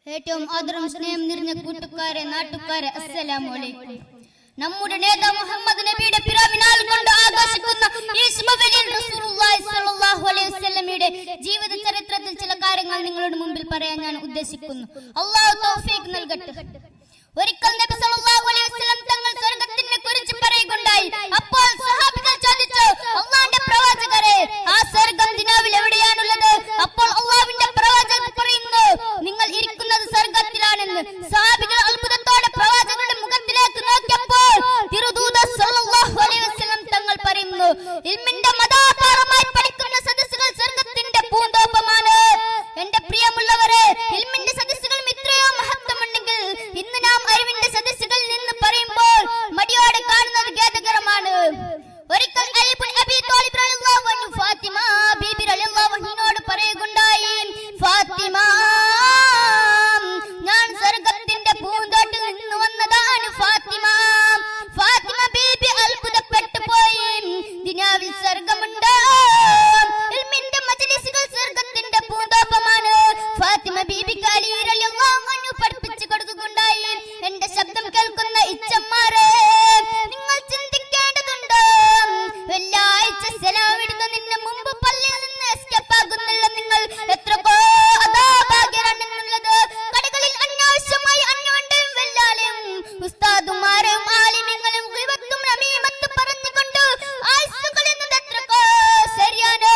ഏറ്റവും ആദരവും സ്നേഹം നിറഞ്ഞ കൂട്ടുകാരെ, നാട്ടുകാരെ, അസ്സലാമു അലൈക്കും. നമ്മുടെ നേതാവ് മുഹമ്മദ് നബിയുടെ പിറന്നാൾ കൊണ്ട് ആഘോഷിക്കുന്ന ഈ ശുഭവേളയിൽ റസൂലുള്ളാഹി സ്വല്ലല്ലാഹു അലൈഹി വസല്ലമയുടെ ജീവിത ചരിത്രത്തിൽ ചില കാര്യങ്ങൾ നിങ്ങളുടെ മുമ്പിൽ പറയാൻ ഞാൻ ഉദ്ദേശിക്കുന്നു. അല്ലാഹു തൗഫീഖ് നൽകട്ടെ. ഒരിക്കൽ നബി സല്ലല്ലാഹു അലൈഹി വസല്ലം തങ്ങൾ സ്വർഗ്ഗത്തിനെ കുറിച്ച് പറയുകയുണ്ടായി. അപ്പോൾ സ്വഹാബികൾ ചോദിച്ചു, അല്ലാഹുവിന്റെ പ്രവാചകരെ, ആ സ്വർഗ്ഗം ദുനിയാവിൽ എവിടെയാണുള്ളത്? അപ്പോൾ അല്ലാഹുവിന്റെ പ്രവാചകൻ പറയുന്നു, നിങ്ങൾ ഇരിക്കുന്നത് സ്വർഗ്ഗത്തിലാണെന്ന്. സ്വഹാബികൾ അത്ഭുതത്തോടെ പ്രവാചകരുടെ മുഖത്തിലേക്ക് നോക്കിയപ്പോൾ തിരുദൂതർ സല്ലല്ലാഹു അലൈഹി വസല്ലം തങ്ങൾ പറയുന്നു, ഇൽമിന്റെ മതാപാരമായി പഠിക്കുന്ന സദസ്സുകൾ സ്വർഗ്ഗത്തിന്റെ പൂന്തോപ്പമാണ്. എന്റെ പ്രിയമുള്ളവരെ, ഇൽമിന്റെ സദസ്സുകളും ഇത്രയോ മഹത്വമുണ്ടെങ്കിൽ ഇന്ന് നാം അറിവിന്റെ സദസ്സുകളിൽ നിന്ന് പറയുമ്പോൾ മടിയോടെ കാണുന്നത് ഖേദകരമാണ്. ഒരിക്കൽ അലി ഇബ്നു അബീ ത്വാലിബ് റളിയല്ലാഹു അൻഹു ഫാത്തിമ ബീബി റളിയല്ലാഹു അൻഹയോട് പറയുകയുണ്ടായി, ഫാത്തിമ, ഞാൻ സ്വർഗ്ഗത്തിന്റെ പൂന്തോട്ടിൽ നിന്ന് വന്നതാണ് ഫാത്തിമ. ഫാത്തിമ ബീബി അത്ഭുതപ്പെട്ടു പോയി. ദുനിയാവിൽ സ്വർഗ്ഗമുണ്ടോ? ഇൽമിന്റെ മജ്ലിസുകൾ സ്വർഗ്ഗത്തിന്റെ പൂന്തോപ്പമാണ്. ഫാത്തിമ ബീബിക്ക് അലി റളിയല്ലാഹു അൻഹു പഠിപ്പിച്ചു കൊടുക്കുകയുണ്ടായി, എന്റെ ശബ്ദം കേൾക്കുന്ന ഇച്ചന്മാരെ, നിങ്ങൾ ചിന്തിക്കേണ്ടതുണ്ട്, വെള്ളിയാഴ്ച സലാം ഇടുന്നതിന് മുമ്പ് പള്ളിയിൽ നിന്ന് എസ്കേപ്പ് ആകുന്നില്ല നിങ്ങൾ എത്രയോ അതാഭാഗ്യരാണെന്നുള്ളത്. കടകളിൽ അനാവശ്യമായി അന്യോന്യം വെല്ലാലും ഉസ്താദുമാരും ആലിമീങ്ങളും ഗിബത്തും നമീമത്തും പറഞ്ഞുകൊണ്ട് ആയുസ്സ് കളയുന്നത് എത്രയോ ശരിയാണ്.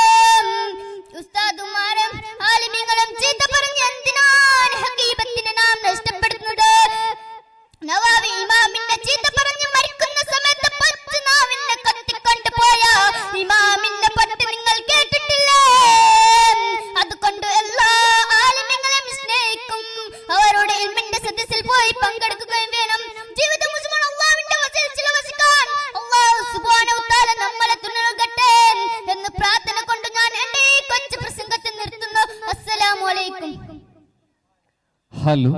ഉസ്താദുമാരും ആലിമീങ്ങളും ചീത്ത പറഞ്ഞ് എന്തിനാണ് ഹഖീബത്തിനെ നാം നഷ്ടപ്പെടുന്നത്? നവാവി ഇമാമിന്റെ ചീത്ത പറഞ്ഞ് മരിക്കുന്ന സമയത്ത് പച്ച നാവിനെ കത്തിക്കൊണ്ട് പോയ ഇമാമിന്റെ പട്ട് നിങ്ങൾ കേട്ടിട്ടില്ലേ? അതുകൊണ്ട് എല്ലാ ആലിമീങ്ങളെയും സ്നേഹിക്കും, അവരുടെ ഇൽമിന്റെ സദസ്സിൽ പോയി പങ്കെടുക്കുകയും വേണം. ജീവിതം മുഴുവൻ അല്ലാഹുവിന്റെ വസീലയിൽ ചിലവഴിക്കാൻ അല്ലാഹു സുബ്ഹാനഹു തആല നമ്മളെ തുണ നൽകട്ടെ എന്ന് പ്രാർത്ഥന കൊണ്ട് ഞാൻ എന്റെ ഈ കൊച്ചു പ്രസംഗത്തെ നിർത്തുന്നു. അസ്സലാമു അലൈക്കും. ഹലോ